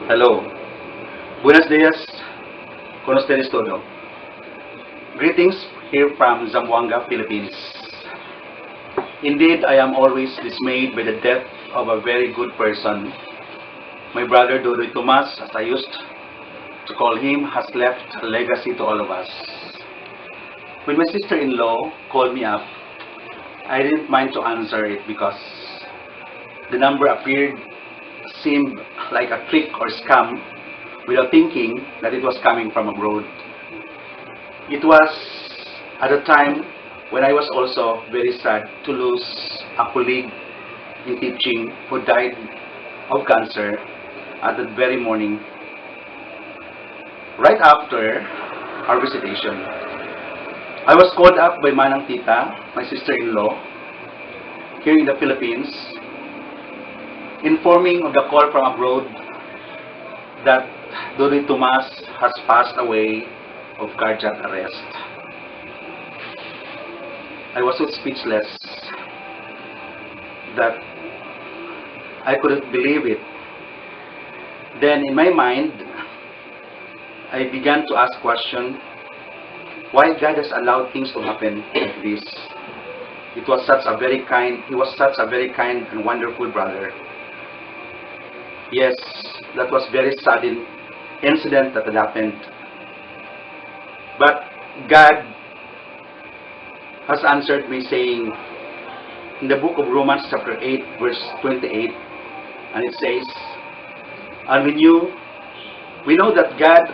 Hello. Buenos dias. ¿Cómo ustedes todo? Greetings here from Zamboanga, Philippines. Indeed, I am always dismayed by the death of a very good person. My brother Dodoy Tomas, as I used to call him, has left a legacy to all of us. When my sister-in-law called me up, I didn't mind to answer it because the number seemed like a trick or scam without thinking that it was coming from abroad. It was at a time when I was also very sad to lose a colleague in teaching who died of cancer at that very morning, right after our visitation. I was called up by Manang Tita, my sister-in-law, here in the Philippines, informing of the call from abroad that Dodoy Tomas has passed away of cardiac arrest. I was so speechless that I couldn't believe it. Then in my mind, I began to ask question, why God has allowed things to happen like this? He was such a very kind and wonderful brother. Yes, that was very sudden incident that had happened. But God has answered me saying, in the book of Romans chapter 8, verse 28, and it says, and we know that God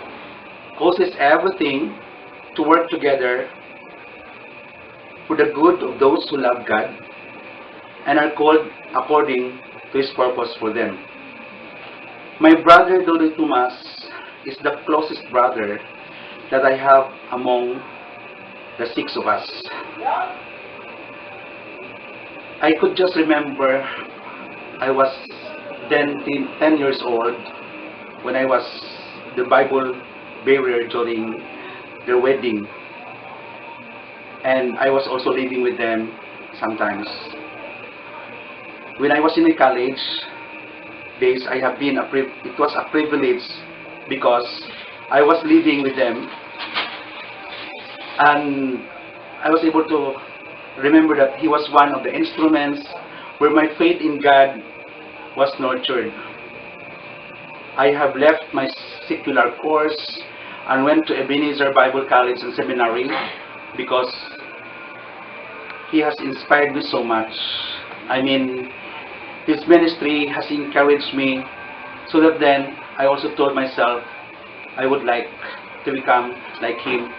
causes everything to work together for the good of those who love God and are called according to His purpose for them. My brother Dodoy Tomas is the closest brother that I have among the six of us. I could just remember I was then 10 years old when I was the Bible bearer during their wedding, and I was also living with them sometimes. When I was in my college days, it was a privilege because I was living with them, and I was able to remember that he was one of the instruments where my faith in God was nurtured. I have left my secular course and went to Ebenezer Bible College and Seminary because he has inspired me so much. I mean, his ministry has encouraged me, so that then I also told myself I would like to become like him,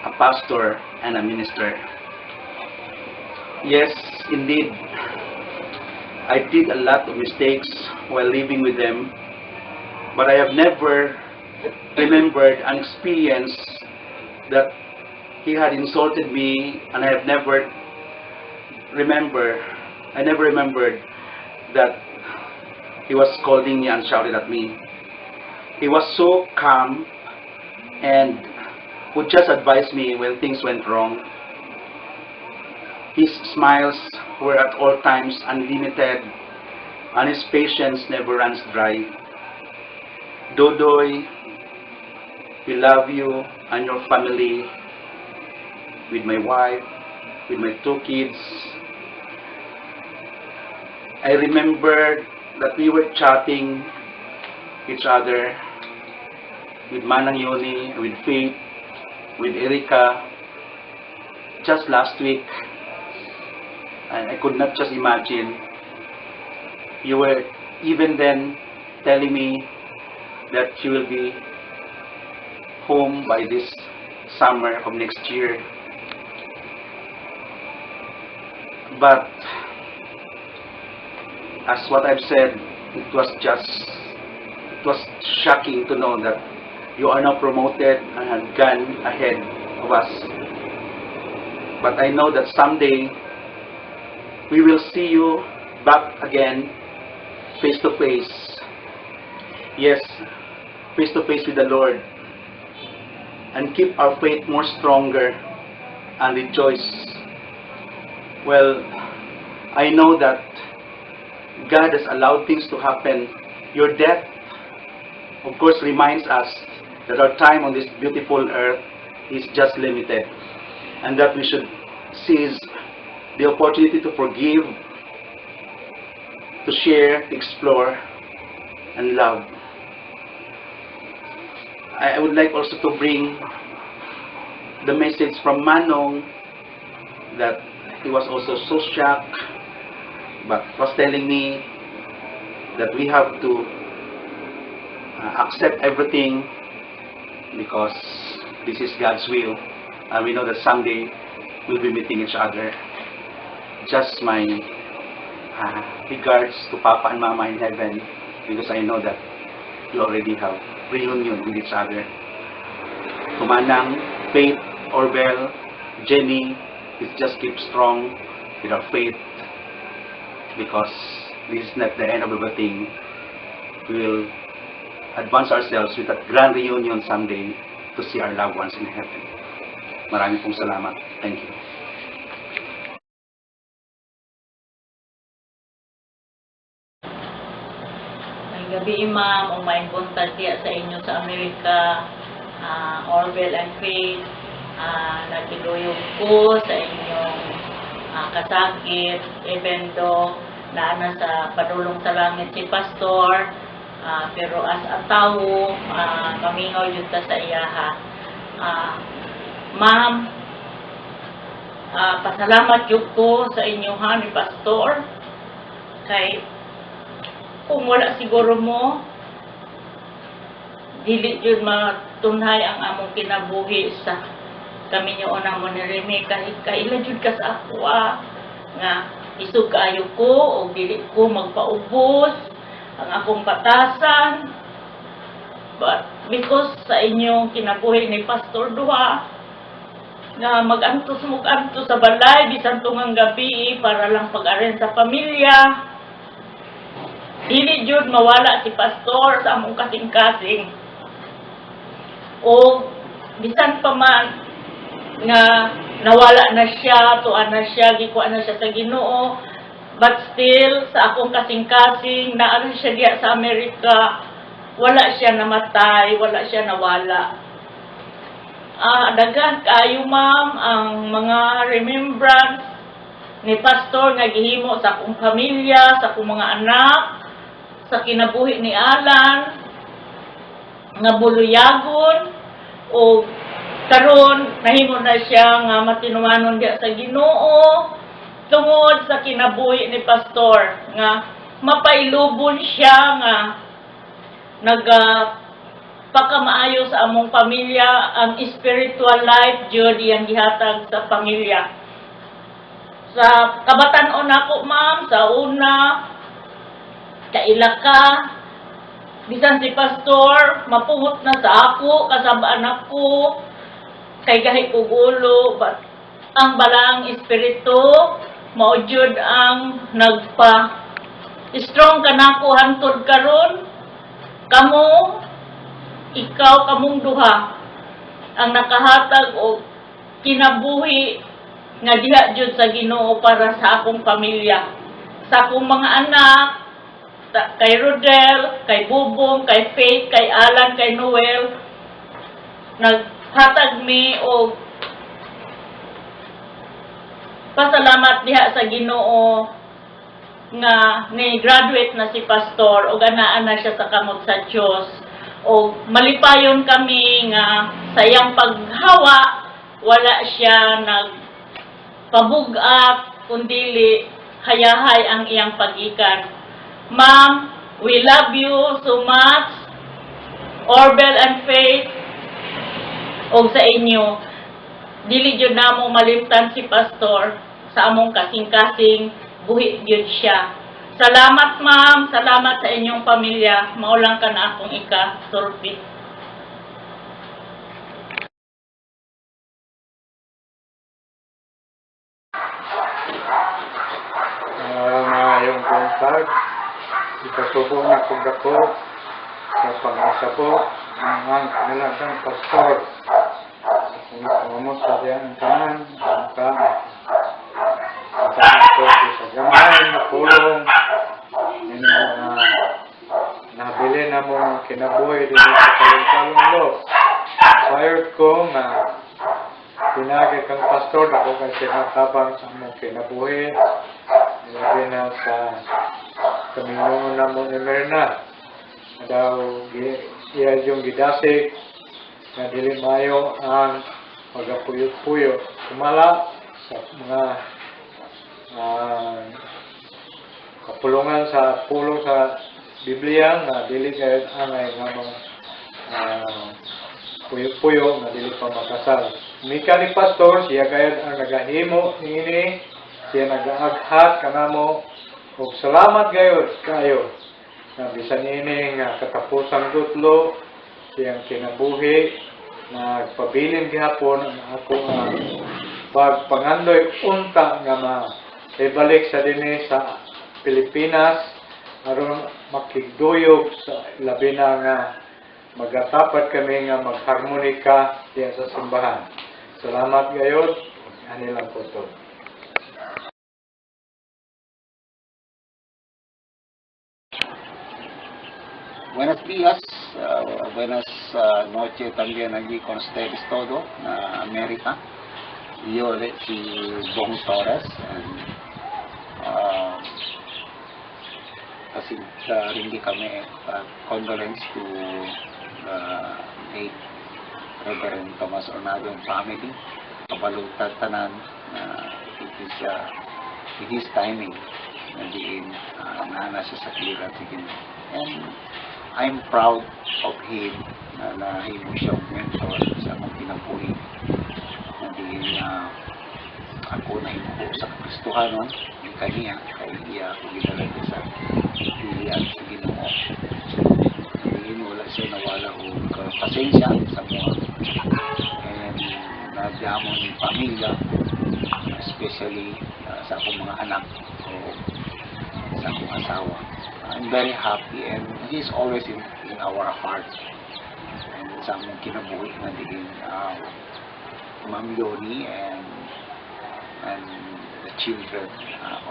a pastor and a minister. Yes, indeed, I did a lot of mistakes while living with them, but I have never remembered an experience that he had insulted me, and I never remembered that he was scolding me and shouted at me. He was so calm and would just advise me when things went wrong. His smiles were at all times unlimited, and his patience never runs dry. Dodoy, we love you and your family, with my wife, with my 2 kids. I remember that we were chatting each other with Manang Yoni, with Faith, with Erika, just last week. And I could not just imagine. You were even then telling me that you will be home by this summer of next year. But as what I've said, it was shocking to know that you are now promoted and have gone ahead of us. But I know that someday we will see you back again, face to face. Yes, face to face with the Lord, and keep our faith more stronger and rejoice. Well, I know that God has allowed things to happen Your death, of course, reminds us that our time on this beautiful earth is just limited, and that we should seize the opportunity to forgive, to share, to explore, and love. I would like also to bring the message from Manong that he was also so shocked, but was telling me that we have to accept everything because this is God's will, and we know that someday we'll be meeting each other. Just my regards to Papa and Mama in heaven, because I know that you already have reunion with each other. To Manang, Faith, Orbel, Jenny, let's just keep strong with our faith, because this is not the end of everything. We will advance ourselves with a grand reunion someday to see our loved ones in heaven. Maraming pong salamat. Thank you. Gabi, ma'am, o may buntag diya sa inyo sa Amerika, Orbel and Faith, nagiduyog ko sa inyong kasakit, even though naana sa padulong sa langit si Pastor, pero as a tao, kamingaw yun ta sa iyaha. Ma'am, pasalamat yun ko sa inyo ha ni Pastor, kay kung wala siguro mo, dili yun matunhay ang among kinabuhi sa kami nyo na mo ni Remy, kahit kailan yun ka sa ako nga isug kaayo ko o dili ko magpaubos ang akong batasan, but because sa inyong kinabuhi ni Pastor Duha nga mag-antos sa balay bisan tungang gabi para lang pag-aren sa pamilya, dili jud mawala si Pastor sa among kasing-kasing. O bisan pa man nga nawala na siya, tuan na siya, gikuan na siya sa Ginoo, but still sa akong kasing-kasing naa siya diya sa Amerika, wala siya namatay, wala siya nawala. Daghan kaayo, ma'am, ang mga remembrance ni Pastor nga gihimo sa akong pamilya, sa akong mga anak, sa kinabuhi ni Alan, nga buluyagon, o karon nahimo na siya nga matinumanon diya sa Ginoo tungod sa kinabuhi ni Pastor, nga mapailubon siya nga pakamaayo sa among pamilya, ang spiritual life jud yang gihatag sa pamilya. Sa kabatan-on ako, ma'am, sa una kaila ka, bisan si Pastor, mapungot na sa ako, kasabaan ako, kay gahi ko gulo, but ang balang espiritu, maujud ang strong ka na ko hantod karon, kamo, ikaw kamong duha, ang nakahatag o kinabuhi, nga diha jud sa Ginoo para sa akong pamilya, sa akong mga anak, kay Rodel, kay Bubong, kay Faith, kay Alan, kay Noel, naghatag mi o pasalamat diha sa Ginoo nga ni-graduate na si Pastor o ganaan na siya sa kamot sa Diyos, o malipayon kami nga sa iyang paghawa, wala siya nagpabug-at, kundili hayahay ang iyang pag-ikan. Ma'am, we love you so much, Orbel and Faith, o sa inyo, dili jud namo malimtan si Pastor sa among kasing-kasing, buhi jud siya. Salamat, ma'am, salamat sa inyong pamilya, maulang ka na akong ika-sulpi. Mayong buntag, ikasubo na kong dako sa pag-asa po ng kanilang Pastor. Kumamos sa diyan ang tanan, ang kami. Kasama ko sa gamay na pulong, pabilin na mo kinabuhi din sa kalong-kalong lo. Fired ko nga pinagi kang pastor ako kay sinatabang sa mong kinabuhi. Labi na sa kaminungan na mo ni Merna. Daw iya yung gidasig na dili mayo ang pagapuyot-puyo. Kumala sa mga kapulungan sa pulong sa Biblia na dili kayo angay nga mga puyo-puyo na dili pa makasal. Mika ni pastor, siya kayo ang nagahimo niini, siya nag-aaghat kanamo ug salamat kayo na bisan ini nga katapusang dutlo siyang kinabuhi na pabilin gihapon ang ako nga pagpangandoy unta nga ibalik sa dinhi sa Pilipinas aron makigduyog sa labi na nga magatapat kami nga magharmonika diya sa simbahan. Salamat gayud. Ani lang po to. Buenos días, buenas noches también allí con ustedes todo, América. Yo si Bong Torres, kasi ringi kami condolence to the late Reverend Tomas Ornado and family. Kabalutad tanan, it is his timing, nandiin nana siya sa clearance again. And I'm proud of him na nahimo siyang mentor sa akong kinabuhi. Nandiin ako na himo sa Kristohanon, yung kaniya, kay iya ako ginalagay sa pilihan sa Ginoo. Nandiin wala siya nawala o pasensya sa mga. And nagyamon ng pamilya, especially sa akong mga anak o sa akong asawa. I'm very happy and he's always in our heart. And sa among kinabuhi na din Ma'am Yoni and the children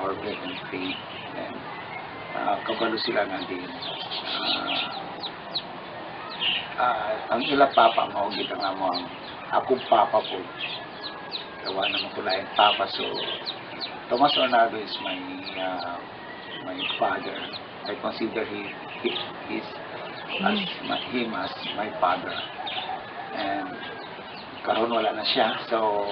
Orbit and Faith and kabalo sila na din. Ang ila papa mo gid ang among akong papa po. Gawa naman ko lang papa, so Tomas Ornado is my father. I consider him as my father. And karon wala na siya, so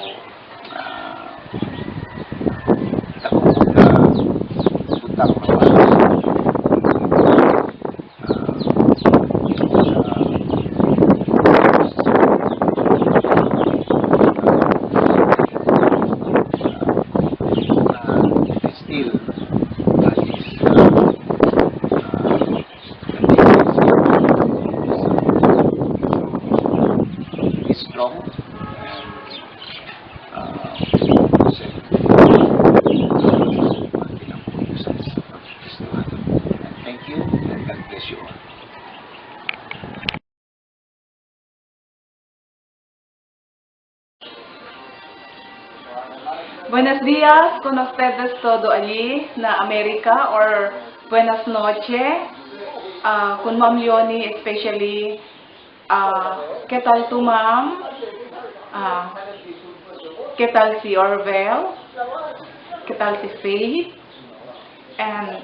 butang nawala. Buenos días con ustedes todo allí na Amerika or buenas noche con Ma'am Yoni especially. ¿Qué tal tu ma'am? ¿Qué tal si Orvel? ¿Qué tal si Faith? And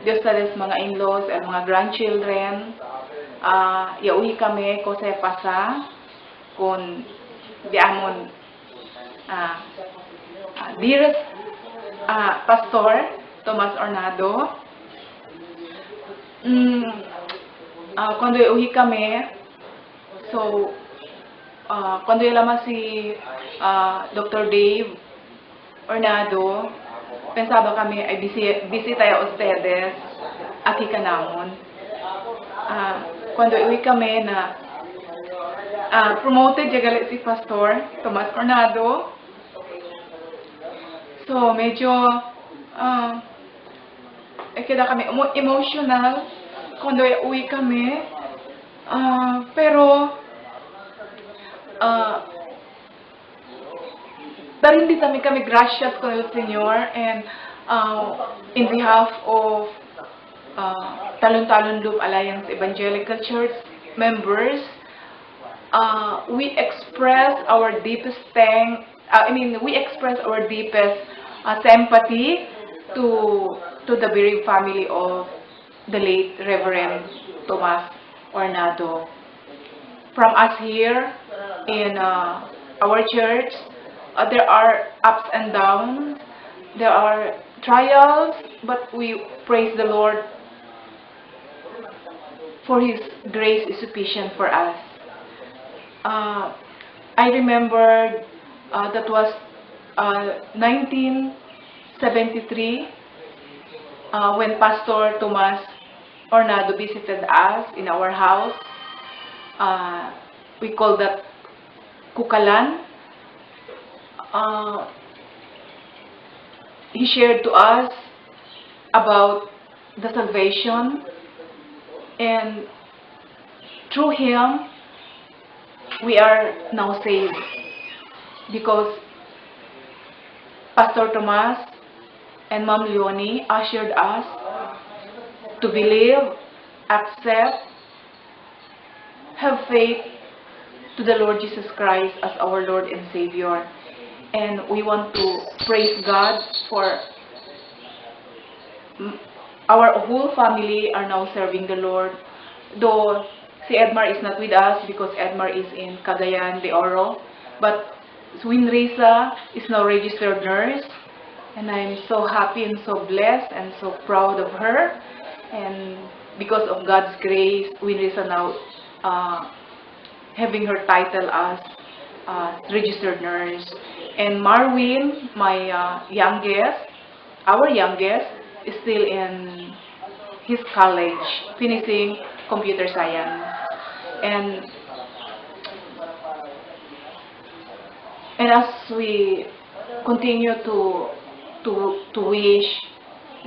Diyos tales mga in-laws and mga grandchildren. Yauhi kami ko sa pasa con diamon dearest Pastor Tomas Ornado. Cuando iuwi kami, so cuando lamang si Dr. Dave Ornado, pensaba kami ay bisita a ustedes aquí ka namon. Cuando iuwi kami na promoted yung si Pastor Tomas Ornado. So, medyo, kaya kami emotional kuando uwi kami. Pero, darin din kami gracias con el Señor and in behalf of Talon-Talon Loop Alliance Evangelical Church members, we express our deepest we express our deepest sympathy to the bereaved family of the late Reverend Tomas Ornado. From us here in our church, there are ups and downs, there are trials, but we praise the Lord for His grace is sufficient for us. I remember that was 1973 when Pastor Tomas Ornado visited us in our house. We call that Kukalan. He shared to us about the salvation, and through him we are now saved, because Pastor Tomas and Ma'am Leonie ushered us to believe, accept, have faith to the Lord Jesus Christ as our Lord and Savior. And we want to praise God for our whole family are now serving the Lord. Though si Edmar is not with us because Edmar is in Cagayan de Oro, but Winrisa is now registered nurse, and I'm so happy and so blessed and so proud of her. And because of God's grace, Winrisa now having her title as registered nurse. And Marwin, my our youngest, is still in his college, finishing computer science. And as we continue to wish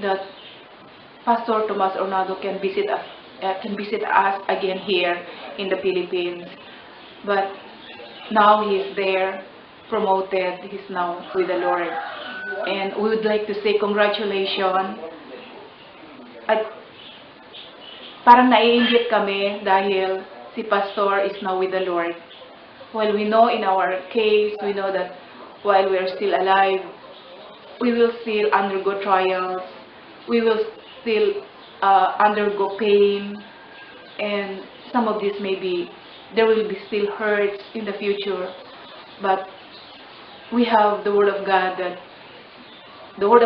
that Pastor Tomas Ornado can visit us again here in the Philippines, but now he is there, promoted. He's now with the Lord, and we would like to say congratulations. At parang naiinggit kami dahil si Pastor is now with the Lord. While we know in our case, we know that while we are still alive, we will still undergo trials, we will still undergo pain, and some of this there will be still hurts in the future. But we have the Word of God, the Lord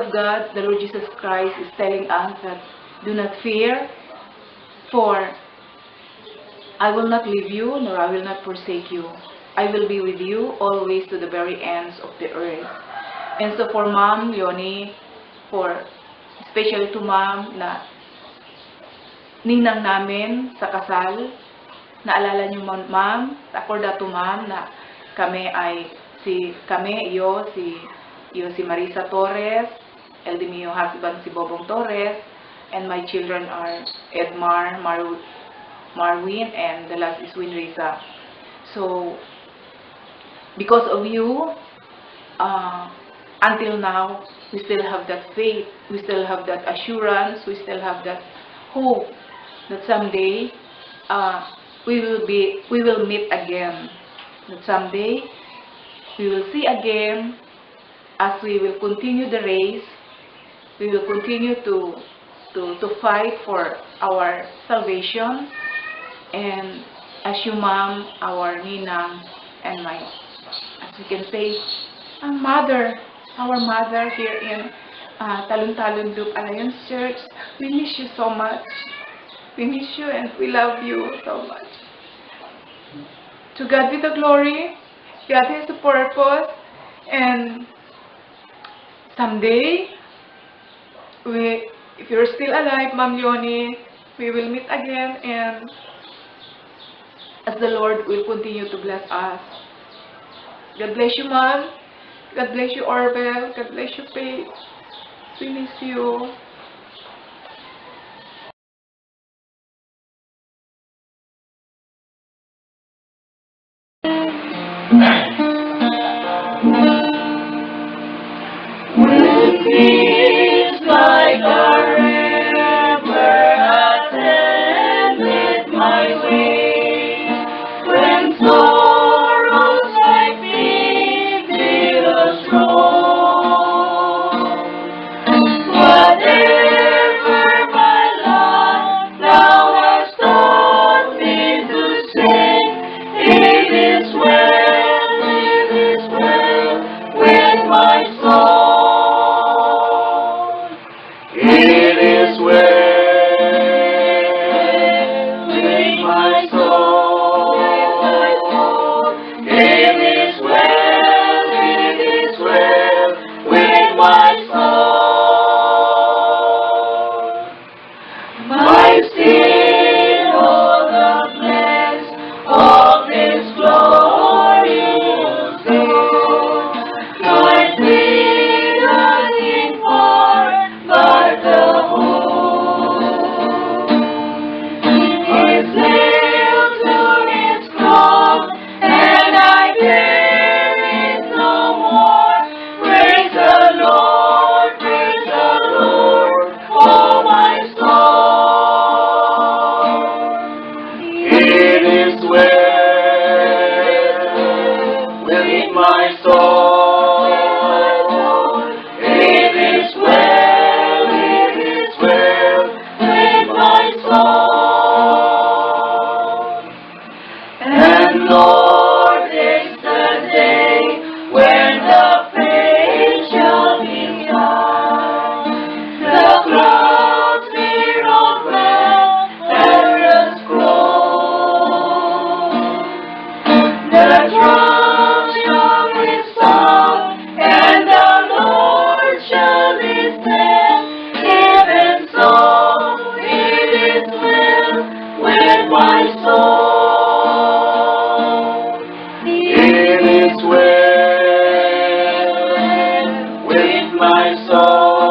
Jesus Christ is telling us that do not fear, for I will not leave you, nor I will not forsake you. I will be with you always to the very ends of the earth. And so for Ma'am Leonie, especially to Ma'am na ninang namin sa kasal, naalala niyo Ma'am, akorda to Ma'am na iyo si Marisa Torres, Eldemio husband si Bobong Torres, and my children are Edmar, Marwin, and the last is Winrisa. So, because of you, until now, we still have that faith, we still have that assurance, we still have that hope that someday we will meet again. That someday we will see again, as we will continue the race, we will continue to fight for our salvation, and as you Ma'am, our Ninang, and as we can say, our mother here in Talon-Talon Loop Alliance Church, we miss you so much. We miss you and we love you so much. To God be the glory. God has a purpose, and someday, if you're still alive, Ma'am Leonie, we will meet again, and as the Lord will continue to bless us. God bless you, Ma'am. God bless you, Orville. God bless you, Faith. We miss you. With peace like a river my soul.